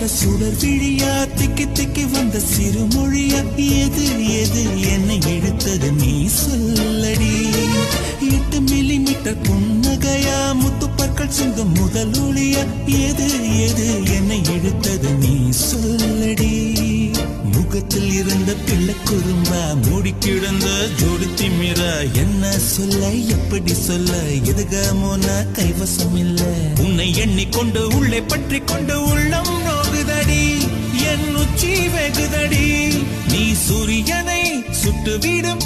கொண்ட சுடர் விழியா திக்கி திக்கி வந்த சிறுமொழியா எது எது என்னை இழுத்தது நீ சொல்லடி 8 மில்லிமீட்டர் புன்னகையா முத்துப்பற்கள் சிந்தும் முதல் ஒளியா எது எது என்னை இழுத்தது நீ சொல்லடி முகத்தில் இருந்த பிள்ளை குறும்பா மூடி கிடந்த ஜோடி திமிரா என்ன சொல்ல எப்படி சொல்ல எதுகமோன கைவசம் இல்ல உன்னை எண்ணிக்கொண்டு உள்ளே பற்றி கொண்டு உள்ளம் நோகுதடி என் உச்சி வெகுதடி நீ சூரியனை சுட்டுவிடும்